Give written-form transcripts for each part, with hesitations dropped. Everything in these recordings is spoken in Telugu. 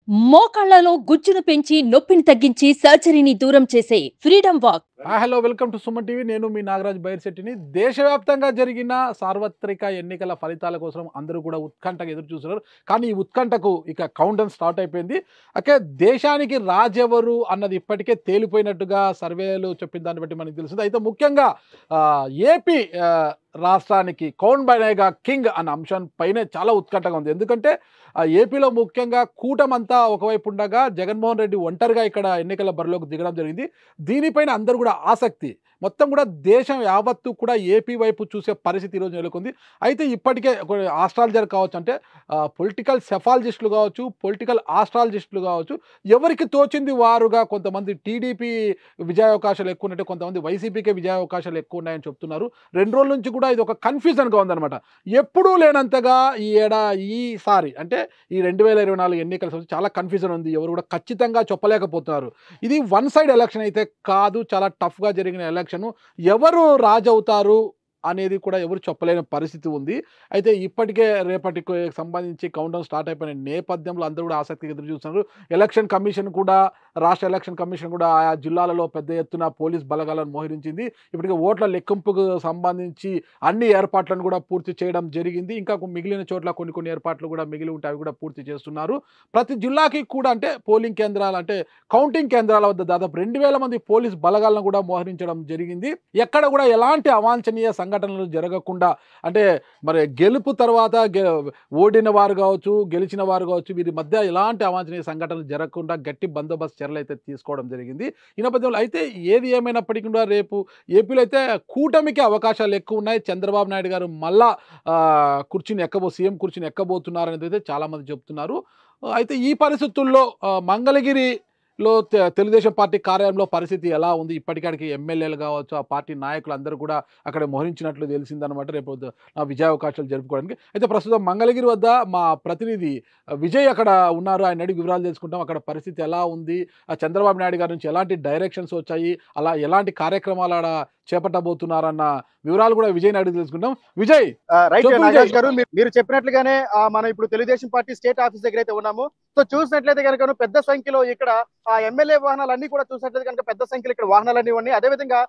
మోకాళ్లలో గుజ్జును పెంచి నొప్పిని తగ్గించి సర్జరీని దూరం చేసే freedom walk. Hello, welcome to Suman TV. నేను మీ నాగరాజ్ బైర్శెట్టిని. దేశవ్యాప్తంగా జరిగిన సార్వత్రిక ఎన్నికల ఫలితాల కోసం అందరూ కూడా ఉత్కంఠగా ఎదురు చూస్తున్నారు. కానీ ఈ ఉత్కంఠకు ఇక కౌంట్ డౌన్ స్టార్ట్ అయిపోయింది. అయితే దేశానికి రాజెవరు అన్నది ఇప్పటికే తేలిపోయినట్టుగా సర్వేలు చెప్పిన దాన్ని బట్టి మనకు తెలుస్తుంది. అయితే ముఖ్యంగా ఏపీ రాష్ట్రానికి కౌన్ బనేగా కింగ్ అన్న అంశం పైనే చాలా ఉత్కంఠగా ఉంది. ఎందుకంటే ఏపీలో ముఖ్యంగా కూటమంతా ఒకవైపు ఉండగా జగన్మోహన్ రెడ్డి ఒంటరిగా ఇక్కడ ఎన్నికల బరిలోకి దిగడం జరిగింది. దీనిపైన అందరూ కూడా ఆసక్తి, మొత్తం కూడా దేశం యావత్తు కూడా ఏపీ వైపు చూసే పరిస్థితి ఈరోజు నెలకొంది. అయితే ఇప్పటికే ఆస్ట్రాలజర్ కావచ్చు, అంటే పొలిటికల్ సెఫాలజిస్టులు కావచ్చు, పొలిటికల్ ఆస్ట్రాలజిస్టులు కావచ్చు, ఎవరికి తోచింది వారుగా కొంతమంది టీడీపీ విజయావకాశాలు ఎక్కువ ఉన్నట్టు, కొంతమంది వైసీపీకే విజయావకాశాలు ఎక్కువ ఉన్నాయని చెప్తున్నారు. 2 రోజుల నుంచి కూడా ఇది ఒక కన్ఫ్యూజన్గా ఉందన్నమాట. ఎప్పుడూ లేనంతగా ఈసారి అంటే ఈ 2024 ఎన్నికల సంబంధించి చాలా కన్ఫ్యూజన్ ఉంది. ఎవరు కూడా ఖచ్చితంగా చెప్పలేకపోతున్నారు. ఇది వన్ సైడ్ ఎలక్షన్ అయితే కాదు, చాలా టఫ్గా జరిగిన ఎలక్షన్. ఎవరు రాజవుతారు అనేది కూడా ఎవరు చెప్పలేని పరిస్థితి ఉంది. అయితే ఇప్పటికే రేపటికి సంబంధించి కౌంటౌన్ స్టార్ట్ అయిపోయిన నేపథ్యంలో అందరూ కూడా ఆసక్తిగా ఎదురు చూస్తున్నారు. ఎలక్షన్ కమిషన్ కూడా, రాష్ట్ర ఎలక్షన్ కమిషన్ కూడా ఆయా జిల్లాలలో పెద్ద ఎత్తున పోలీస్ బలగాలను మోహరించింది. ఇప్పటికే ఓట్ల లెక్కింపుకు సంబంధించి అన్ని ఏర్పాట్లను కూడా పూర్తి చేయడం జరిగింది. ఇంకా మిగిలిన చోట్ల కొన్ని ఏర్పాట్లు కూడా మిగిలి ఉంటే అవి కూడా పూర్తి చేస్తున్నారు. ప్రతి జిల్లాకి కూడా అంటే పోలింగ్ కేంద్రాలు, అంటే కౌంటింగ్ కేంద్రాల వద్ద దాదాపు 2000 మంది పోలీస్ బలగాలను కూడా మోహరించడం జరిగింది. ఎక్కడ కూడా ఎలాంటి అవాంఛనీయ సంఘటనలు జరగకుండా, అంటే మరి గెలుపు తర్వాత ఓడిన వారు కావచ్చు, గెలిచిన వారు కావచ్చు, వీరి మధ్య ఎలాంటి అవాంఛనీయ సంఘటనలు జరగకుండా గట్టి బందోబస్తు చర్యలు అయితే తీసుకోవడం జరిగింది. ఈ నేపథ్యంలో అయితే ఏది ఏమైనప్పటికీ కూడా రేపు ఏపీలో అయితే కూటమికి అవకాశాలు ఎక్కువ ఉన్నాయి. చంద్రబాబు నాయుడు గారు మళ్ళా సీఎం కుర్చీని ఎక్కబోతున్నారనేది అయితే చాలామంది చెప్తున్నారు. అయితే ఈ పరిస్థితుల్లో మంగళగిరిలో తెలుగుదేశం పార్టీ కార్యాలయంలో పరిస్థితి ఎలా ఉంది? ఇప్పటికాడికి ఎమ్మెల్యేలు కావచ్చు, ఆ పార్టీ నాయకులు అందరూ కూడా అక్కడ మోహరించినట్లు తెలిసిందనమాట రేపు విజయావకాశాలు జరుపుకోవడానికి. అయితే ప్రస్తుతం మంగళగిరి వద్ద మా ప్రతినిధి విజయ్ అక్కడ ఉన్నారు. ఆయన అడిగి వివరాలు తెలుసుకుంటాం. అక్కడ పరిస్థితి ఎలా ఉంది, ఆ చంద్రబాబు నాయుడు గారి నుంచి ఎలాంటి డైరెక్షన్స్ వచ్చాయి, అలా ఎలాంటి కార్యక్రమాలు ఆడ చేపట్టబోతున్నారన్న వివరాలు కూడా విజయ్ అడిగి తెలుసుకుంటాం. విజయ్, రైట్ నాగరాజ్ గారు, మీరు చెప్పినట్లుగానే మనం ఇప్పుడు తెలుగుదేశం పార్టీ స్టేట్ ఆఫీస్ దగ్గర అయితే ఉన్నాము. సో చూసినట్లయితే కనుక పెద్ద సంఖ్యలో ఇక్కడ ఎమ్మెల్యే వాహనాలన్నీ కూడా చూసినట్లయితే కనుక పెద్ద సంఖ్యలో ఇక్కడ వాహనాలన్నీ ఉన్నాయి. అదేవిధంగా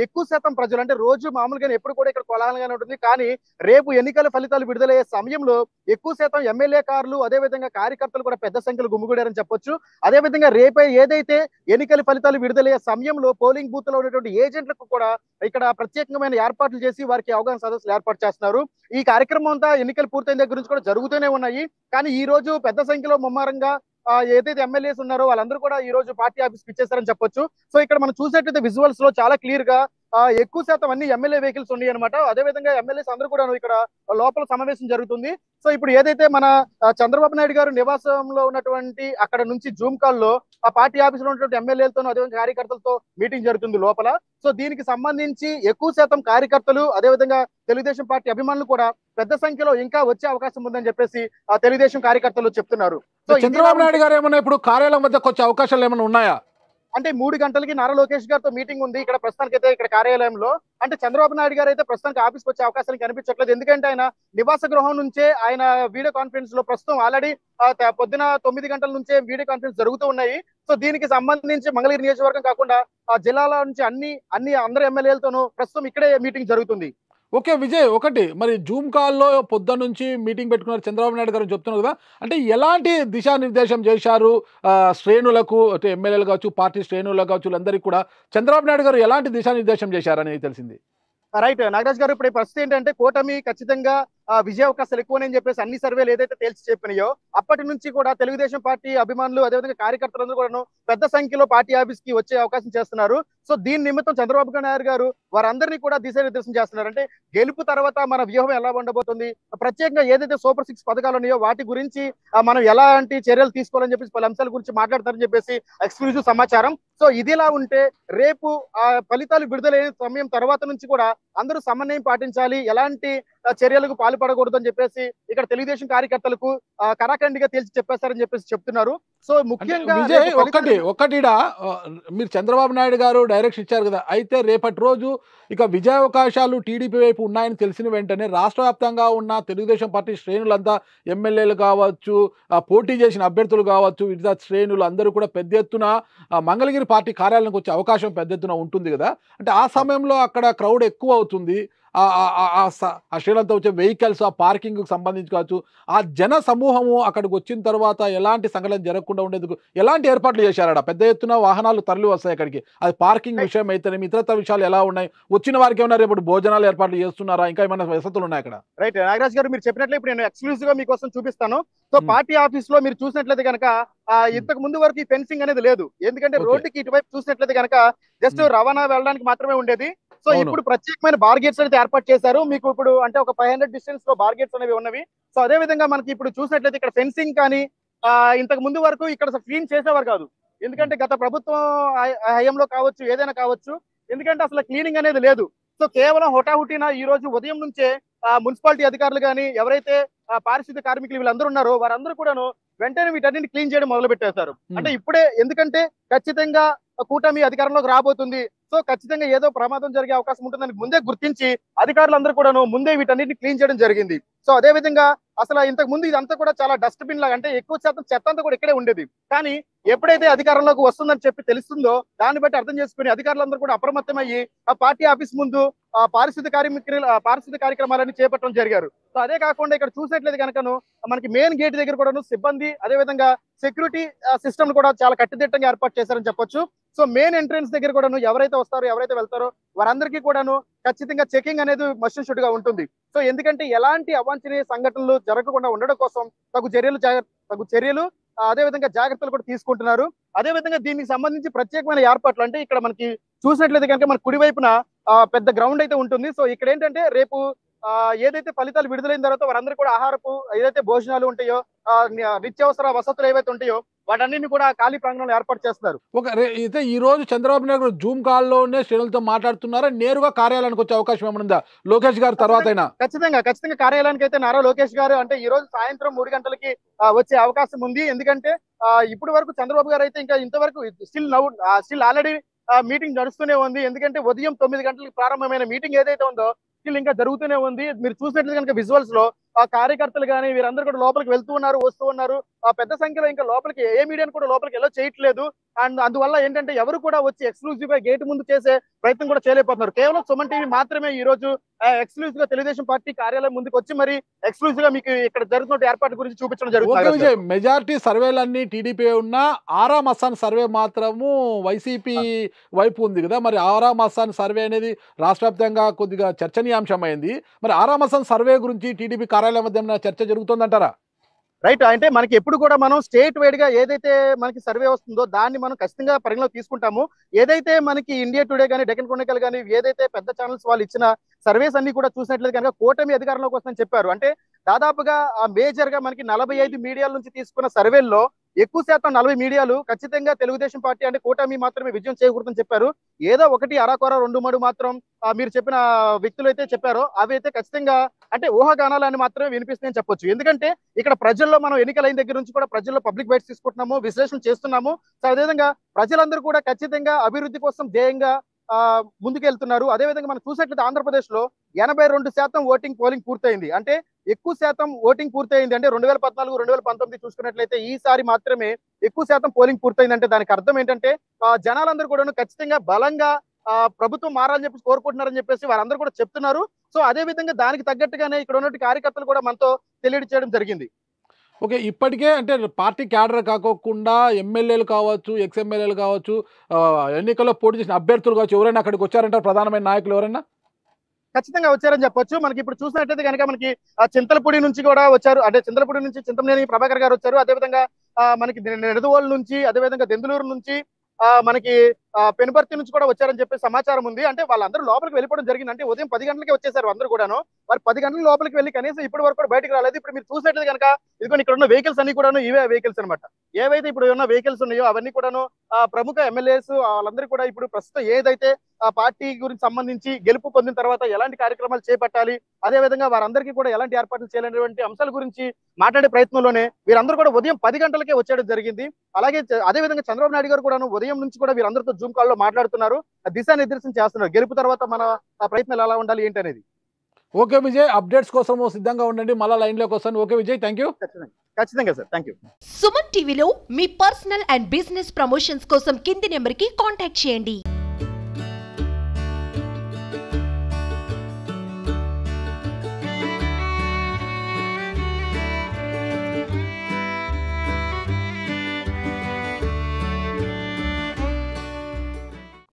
ఎక్కువ శాతం ప్రజలు, అంటే రోజు మామూలుగానే ఎప్పుడు కూడా ఇక్కడ కోలాహలంగానే ఉంటుంది. కానీ రేపు ఎన్నికల ఫలితాలు విడుదలయ్యే సమయంలో ఎక్కువ శాతం ఎమ్మెల్యే కార్లు, అదేవిధంగా కార్యకర్తలు కూడా పెద్ద సంఖ్యలో గుమిగూడారని చెప్పొచ్చు. అదేవిధంగా రేపే ఏదైతే ఎన్నికల ఫలితాలు విడుదలయ్యే సమయంలో పోలింగ్ బూత్ లో ఉన్నటువంటి ఏజెంట్లకు కూడా ఇక్కడ ప్రత్యేకమైన ఏర్పాట్లు చేసి వారికి అవగాహన సదస్సులు ఏర్పాటు చేస్తున్నారు. ఈ కార్యక్రమం అంతా ఎన్నికలు పూర్తయిన దగ్గర నుంచి కూడా జరుగుతూనే ఉన్నాయి. కానీ ఈ రోజు పెద్ద సంఖ్యలో ముమ్మరంగా ఏదైతే ఎమ్మెల్యేస్ ఉన్నారో వాళ్ళందరూ కూడా ఈ రోజు పార్టీ ఆఫీస్కి ఇచ్చేస్తారని చెప్పొచ్చు. సో ఇక్కడ మనం చూసేటైతే విజువల్స్ లో చాలా క్లియర్ గా ఎక్కువ శాతం అన్ని ఎమ్మెల్యే వెహికల్స్ ఉన్నాయి అనమాట. అదేవిధంగా ఎమ్మెల్యేస్ అందరూ కూడా ఇక్కడ లోపల సమావేశం జరుగుతుంది. సో ఇప్పుడు ఏదైతే మన చంద్రబాబు నాయుడు గారు నివాసంలో ఉన్నటువంటి అక్కడ నుంచి జూమ్ కాల్ లో ఆ పార్టీ ఆఫీస్ లో ఉన్నటువంటి ఎమ్మెల్యేలతో, అదేవిధంగా కార్యకర్తలతో మీటింగ్ జరుగుతుంది లోపల. సో దీనికి సంబంధించి ఎక్కువ శాతం కార్యకర్తలు, అదేవిధంగా తెలుగుదేశం పార్టీ అభిమానులు కూడా పెద్ద సంఖ్యలో ఇంకా వచ్చే అవకాశం ఉందని చెప్పేసి తెలుగుదేశం కార్యకర్తలు చెప్తున్నారు. సో చంద్రబాబు నాయుడు గారు ఏమన్నా ఇప్పుడు కార్యాలయం వద్దకు వచ్చే అవకాశాలు ఏమైనా ఉన్నాయా? అంటే 3 గంటలకి నారా లోకేష్ గారితో మీటింగ్ ఉంది ఇక్కడ ప్రస్తుతానికైతే ఇక్కడ కార్యాలయంలో. అంటే చంద్రబాబు నాయుడు గారు అయితే ప్రస్తుతానికి ఆఫీస్కి వచ్చే అవకాశాలు కనిపించట్లేదు. ఎందుకంటే ఆయన నివాస గృహం నుంచే ఆయన వీడియో కాన్ఫరెన్స్ లో ప్రస్తుతం ఆల్రెడీ పొద్దున 9 గంటల నుంచే వీడియో కాన్ఫరెన్స్ జరుగుతూ ఉన్నాయి. సో దీనికి సంబంధించి మంగళగిరి నియోజకవర్గం కాకుండా జిల్లాల నుంచి అందరు ఎమ్మెల్యేలతోనూ ప్రస్తుతం ఇక్కడే మీటింగ్ జరుగుతుంది. ఓకే విజయ్, ఒకటి మరి జూమ్ కాల్లో పొద్దున్న నుంచి మీటింగ్ పెట్టుకున్నారు చంద్రబాబు నాయుడు గారు చెప్తున్నారు కదా, అంటే ఎలాంటి దిశానిర్దేశం చేశారు శ్రేణులకు, అంటే ఎమ్మెల్యేలు కావచ్చు, పార్టీ శ్రేణులకు కావచ్చు, అందరికీ కూడా చంద్రబాబు నాయుడు గారు ఎలాంటి దిశానిర్దేశం చేశారని తెలిసింది? రైట్ నాగరాజ్ గారు, ఇప్పుడు పరిస్థితి ఏంటంటే కూటమి ఖచ్చితంగా విజయావకాశాలు ఎక్కువని చెప్పేసి అన్ని సర్వేలు ఏదైతే తేల్చి చెప్పినాయో అప్పటి నుంచి కూడా తెలుగుదేశం పార్టీ అభిమానులు, అదేవిధంగా కార్యకర్తలందరూ కూడా పెద్ద సంఖ్యలో పార్టీ ఆఫీస్ కి వచ్చే అవకాశం చేస్తున్నారు. సో దీని నిమిత్తం చంద్రబాబు నాయుడు గారు వారందరినీ కూడా దిశానిర్దేశం చేస్తున్నారు. అంటే గెలుపు తర్వాత మన వ్యూహం ఎలా ఉండబోతుంది, ప్రత్యేకంగా ఏదైతే సూపర్ 6 పథకాలు ఉన్నాయో వాటి గురించి మనం ఎలాంటి చర్యలు తీసుకోవాలని చెప్పేసి పలు అంశాల గురించి మాట్లాడతారని చెప్పేసి ఎక్స్క్లూజివ్ సమాచారం. సో ఇదిలా ఉంటే రేపు ఫలితాలు విడుదలైన సమయం తర్వాత నుంచి కూడా అందరూ సమన్వయం పాటించాలి, ఎలాంటి చర్యలకు పాల్పడకూడదు అని చెప్పేసి ఇక్కడ తెలుగుదేశం కార్యకర్తలకు కరాఖండిగా తేల్చి చెప్పేస్తారని చెప్పేసి చెప్తున్నారు. సో అంటే ముఖ్యంగా విజయ్ రేపు ఫలితాలు ఒక్కటిడా మీరు చంద్రబాబు నాయుడు గారు డైరెక్షన్ ఇచ్చారు కదా, అయితే రేపటి రోజు ఇక విజయావకాశాలు టీడీపీ వైపు ఉన్నాయని తెలిసిన వెంటనే రాష్ట్ర వ్యాప్తంగా ఉన్న తెలుగుదేశం పార్టీ శ్రేణులంతా ఎమ్మెల్యేలు కావచ్చు, పోటీ చేసిన అభ్యర్థులు కావచ్చు, వివిధ శ్రేణులు అందరూ కూడా పెద్ద ఎత్తున మంగళగిరి పార్టీ కార్యాలయానికి వచ్చే అవకాశం పెద్ద ఎత్తున ఉంటుంది కదా. అంటే ఆ సమయంలో అక్కడ క్రౌడ్ ఎక్కువ అవుతుంది. ఆ శ్రేణులతో వచ్చే వెహికల్స్, ఆ పార్కింగ్కి సంబంధించి కావచ్చు, ఆ జన సమూహము అక్కడికి వచ్చిన తర్వాత ఎలాంటి సంఘటన జరగకుండా ఉండేందుకు ఎలాంటి ఏర్పాట్లు చేశారట? పెద్ద ఎత్తున వాహనాలు తరలి వస్తాయి అక్కడికి, అది పార్కింగ్ విషయం అయితేనే ఇతరత్ర విషయాలు ఎలా ఉన్నాయి, వచ్చిన వారికి ఏమైనా రేపు భోజనాలు ఏర్పాట్లు చేస్తున్నారా, ఇంకా ఏమైనా వసతులు ఉన్నాయి అక్కడ? రైట్ నాగరాజ్ గారు, మీరు చెప్పినట్లే ఇప్పుడు నేను ఎక్స్క్లూజివ్ గా మీకోసం చూపిస్తాను. సో పార్టీ ఆఫీస్ లో మీరు చూసినట్లయితే కనుక ఇంతకు ముందు వరకు ఈ ఫెన్సింగ్ అనేది లేదు. ఎందుకంటే రోడ్డుకి ఇటువైపు చూసినట్లయితే కనుక జస్ట్ రవాణా వెళ్ళడానికి మాత్రమే ఉండేది. సో ఇప్పుడు ప్రత్యేకమైన బార్గేట్స్ అయితే ఏర్పాటు చేశారు. మీకు ఇప్పుడు అంటే ఒక 500 డిస్టెన్స్ లో బార్గేట్స్ అనేవి ఉన్నవి. సో అదే విధంగా మనకి ఇప్పుడు చూసినట్లయితే ఇక్కడ ఫెన్సింగ్ కానీ ఇంతకు ముందు వరకు ఇక్కడ క్లీన్ చేసేవారు కాదు. ఎందుకంటే గత ప్రభుత్వం హయాంలో కావచ్చు, ఏదైనా కావచ్చు, ఎందుకంటే అసలు క్లీనింగ్ అనేది లేదు. సో కేవలం హుటాహుటిన ఈ రోజు ఉదయం నుంచే మున్సిపాలిటీ అధికారులు కానీ ఎవరైతే పారిశుద్ధ్య కార్మికులు వీళ్ళందరూ ఉన్నారో వారందరూ కూడాను వెంటనే వీటన్నింటిని క్లీన్ చేయడం మొదలు పెట్టేశారు. అంటే ఇప్పుడే, ఎందుకంటే ఖచ్చితంగా కూటమి అధికారంలోకి రాబోతుంది. సో ఖచ్చితంగా ఏదో ప్రమాదం జరిగే అవకాశం ఉంటుందని ముందే గుర్తించి అధికారులందరూ కూడాను ముందే వీటన్నిటిని క్లీన్ చేయడం జరిగింది. సో అదే విధంగా అసలు ఇంతకు ముందు ఇదంతా కూడా చాలా డస్ట్బిన్ లాగా, అంటే ఎక్కువ శాతం చెత్త అంతా కూడా ఇక్కడే ఉండేది. కానీ ఎప్పుడైతే అధికారంలోకి వస్తుందని చెప్పి తెలుస్తుందో దాన్ని బట్టి అర్థం చేసుకుని అధికారులందరూ కూడా అప్రమత్తమయ్యి ఆ పార్టీ ఆఫీస్ ముందు పారిశుద్ధ్య కార్యక్రమాలన్నీ చేపట్టడం జరిగారు. సో అదే కాకుండా ఇక్కడ చూసినట్లయితే కనుకను మనకి మెయిన్ గేట్ దగ్గర కూడా సిబ్బంది, అదే విధంగా సెక్యూరిటీ సిస్టమ్ కూడా చాలా కట్టుదిట్టంగా ఏర్పాటు చేశారని చెప్పొచ్చు. సో మెయిన్ ఎంట్రన్స్ దగ్గర కూడాను ఎవరైతే వస్తారో, ఎవరైతే వెళ్తారో వారందరికీ కూడాను ఖచ్చితంగా చెకింగ్ అనేది మస్ట్ షుడ్ గా ఉంటుంది. సో ఎందుకంటే ఎలాంటి అవాంఛనీయ సంఘటనలు జరగకుండా ఉండడం కోసం తగు చర్యలు అదే విధంగా జాగ్రత్తలు కూడా తీసుకుంటున్నారు. అదే విధంగా దీనికి సంబంధించి ప్రత్యేకమైన ఏర్పాట్లు, అంటే ఇక్కడ మనకి చూసినట్లయితే కనుక మన కుడివైపున పెద్ద గ్రౌండ్ అయితే ఉంటుంది. సో ఇక్కడ ఏంటంటే రేపు ఏదైతే ఫలితాలు విడుదలైన తర్వాత వారందరూ కూడా ఆహారపు ఏదైతే భోజనాలు ఉంటాయో, నిత్యావసర వసతులు ఏవైతే ఉంటాయో వాటన్నిటిని కూడా ఖాళీ ప్రాంగణంలో ఏర్పాటు చేస్తున్నారు. అయితే ఈ రోజు చంద్రబాబు నాయుడు జూమ్ కాల్లోనే శ్రేణులతో మాట్లాడుతున్నారా, నేరుగా కార్యాలయానికి వచ్చే అవకాశం ఏమైనా ఉందా లోకేష్ గారు తర్వాత అయినా? ఖచ్చితంగా కార్యాలయానికి అయితే నారా లోకేష్ గారు అంటే ఈ రోజు సాయంత్రం 3 గంటలకి వచ్చే అవకాశం ఉంది. ఎందుకంటే ఇప్పటి వరకు చంద్రబాబు గారు అయితే ఇంకా ఇంతవరకు స్టిల్ ఆల్రెడీ మీటింగ్ నడుస్తూనే ఉంది. ఎందుకంటే ఉదయం 9 గంటలకు ప్రారంభమైన మీటింగ్ ఏదైతే ఉందో స్టిల్ ఇంకా జరుగుతూనే ఉంది. మీరు చూసినట్లయితే కనుక విజువల్స్ లో ఆ కార్యకర్తలు కానీ వీరందరూ కూడా లోపలికి వెళ్తూ ఉన్నారు, వస్తూ ఉన్నారు. పెద్ద సంఖ్యలో ఇంకా లోపలికి ఏ మీడియాను కూడా లోపలికి ఎలా చేయట్లేదు. అండ్ అందువల్ల ఏంటంటే ఎవరు కూడా వచ్చి ఎక్స్క్లూజివ్ గా గేట్ ముందు చేసే ప్రయత్నం కూడా చేయలేకపోతున్నారు. కేవలం సుమన్ టీవీ మాత్రమే ఈ రోజు ఎక్స్క్లూజివ్ గా తెలుగుదేశం పార్టీ కార్యాలయం ముందుకు వచ్చి మరి ఎక్స్క్లూజివ్ గా మీకు ఇక్కడ జరుగుతున్న ఏర్పాటు గురించి చూపించడం జరుగుతుంది. మెజారిటీ సర్వేలన్నీ టీడీపీ ఉన్న ఆరామ్ అస్సాన్ సర్వే మాత్రము వైసీపీ వైపు ఉంది కదా. మరి ఆరామ్ అస్సాన్ సర్వే అనేది రాష్ట్ర వ్యాప్తంగా కొద్దిగా చర్చనీయాంశమైంది. మరి ఆరామ్ అస్సాన్ సర్వే గురించి టీడీపీ కార్యాలయం మధ్య చర్చ జరుగుతుందంటారా? రైట్, అంటే మనకి ఎప్పుడు కూడా మనం స్టేట్ వైడ్ గా ఏదైతే మనకి సర్వే వస్తుందో దాన్ని మనం ఖచ్చితంగా పరిగణలోకి తీసుకుంటాము. ఏదైతే మనకి ఇండియా టుడే కానీ, డెక్కన్ క్రానికల్ కానీ, ఏదైతే పెద్ద ఛానల్స్ వాళ్ళు ఇచ్చిన సర్వేస్ అన్ని కూడా చూసినట్లయితే కనుక కూటమి అధికారంలోకి వస్తుందని చెప్పారు. అంటే దాదాపుగా మేజర్ గా మనకి 45 మీడియాల నుంచి తీసుకున్న సర్వేల్లో ఎక్కువ శాతం 40 మీడియాలు ఖచ్చితంగా తెలుగుదేశం పార్టీ అంటే కూటమి మాత్రమే విజయం చేకూరుతుందని చెప్పారు. ఏదో ఒకటి అరాకొర 2-3 మాత్రం మీరు చెప్పిన వ్యక్తులు అయితే చెప్పారో అవి అయితే ఖచ్చితంగా అంటే ఊహాగానాలని మాత్రమే వినిపిస్తాయని చెప్పొచ్చు. ఎందుకంటే ఇక్కడ ప్రజల్లో మనం ఎన్నికలైన దగ్గర నుంచి కూడా ప్రజల్లో పబ్లిక్ బైట్స్ తీసుకుంటున్నాము, విశ్లేషణ చేస్తున్నాము. సో అదేవిధంగా ప్రజలందరూ కూడా ఖచ్చితంగా అభివృద్ధి కోసం ధ్యేయంగా ముందుకెళ్తున్నారు. అదేవిధంగా మనం చూసినట్లయితే ఆంధ్రప్రదేశ్ లో 82% పోలింగ్ పూర్తయింది. అంటే ఎక్కువ శాతం ఓటింగ్ పూర్తయింది. అంటే 2014, 2019 చూసుకున్నట్లయితే ఈసారి మాత్రమే ఎక్కువ శాతం పోలింగ్ పూర్తయింది. అంటే దానికి అర్థం ఏంటంటే జనాలందరూ కూడా ఖచ్చితంగా బలంగా ప్రభుత్వం మారాలని చెప్పి కోరుకుంటున్నారని చెప్పేసి వారందరూ కూడా చెప్తున్నారు. సో అదే విధంగా దానికి తగ్గట్టుగానే ఇక్కడ ఉన్నటువంటి కార్యకర్తలు కూడా మనతో తెలియజేయడం జరిగింది. ఓకే, ఇప్పటికే అంటే పార్టీ క్యాడర్ కాకోకుండా ఎమ్మెల్యేలు కావచ్చు, ఎక్స్ఎమ్మెల్యేలు కావచ్చు, ఎన్నికల్లో పోటీ చేసిన అభ్యర్థులు కావచ్చు, ఎవరైనా అక్కడికి వచ్చారంటారు? ప్రధానమైన నాయకులు ఎవరైనా ఖచ్చితంగా వచ్చారని చెప్పొచ్చు. మనకి ఇప్పుడు చూసినట్లయితే కనుక మనకి చింతలపూడి నుంచి కూడా వచ్చారు. అంటే చింతలపూడి నుంచి చింతమనేని ప్రభాకర్ గారు వచ్చారు. అదేవిధంగా మనకి నిడదవోలు నుంచి, అదేవిధంగా దెందులూరు నుంచి మనకి పెనుబర్తి నుంచి కూడా వచ్చారని చెప్పి సమాచారం ఉంది. అంటే వాళ్ళందరూ లోపలికి వెళ్ళిపోవడం జరిగింది. అంటే ఉదయం 10 గంటలకే వచ్చేసారు అందరూ కూడాను. వారు 10 గంటల లోపలికి వెళ్ళి కనీసం ఇప్పటి వరకు కూడా బయటకు రాలేదు. ఇప్పుడు మీరు చూసినట్లయితే కనుక ఇదిగో ఇక్కడ ఉన్న వెహికల్స్ అన్ని కూడాను ఇవే వెహికల్స్ అనమాట. ఏవైతే ఇప్పుడు ఉన్న వెహికల్స్ ఉన్నాయో అవన్నీ కూడాను ప్రముఖ ఎమ్మెల్యేస్ వాళ్ళందరూ కూడా ఇప్పుడు ప్రస్తుతం ఏదైతే ఆ పార్టీ గురించి సంబంధించి గెలుపు పొందిన తర్వాత ఎలాంటి కార్యక్రమాలు చేపట్టాలి, అదే విధంగా వారందరికీ కూడా ఎలాంటి ఏర్పాట్లు చేయాలనేటువంటి అంశాల గురించి మాట్లాడే ప్రయత్నంలోనే వీరందరూ కూడా ఉదయం 10 గంటలకే వచ్చేయడం జరిగింది. అలాగే అదే విధంగా చంద్రబాబు నాయుడు గారు కూడా ఉదయం నుంచి కూడా వీరందరితో జూమ్ కాల్ లో మాట్లాడుతున్నారు, దిశానిర్దేశం చేస్తున్నారు. గెలుపు తర్వాత మన ప్రయత్నాలు ఎలా ఉండాలి ఏంటి అనేది. ఓకే విజయ్, అప్డేట్స్ కోసం సిద్ధంగా ఉండండి, మళ్ళీ లైన్లోకి వస్తాను. Okay Vijay, thank you. ఖచ్చితంగా సార్, థ్యాంక్ యూ. సుమన్ టీవీలో మీ పర్సనల్ అండ్ బిజినెస్ ప్రమోషన్స్ కోసం కింది నెంబర్కి కాంటాక్ట్ చేయండి.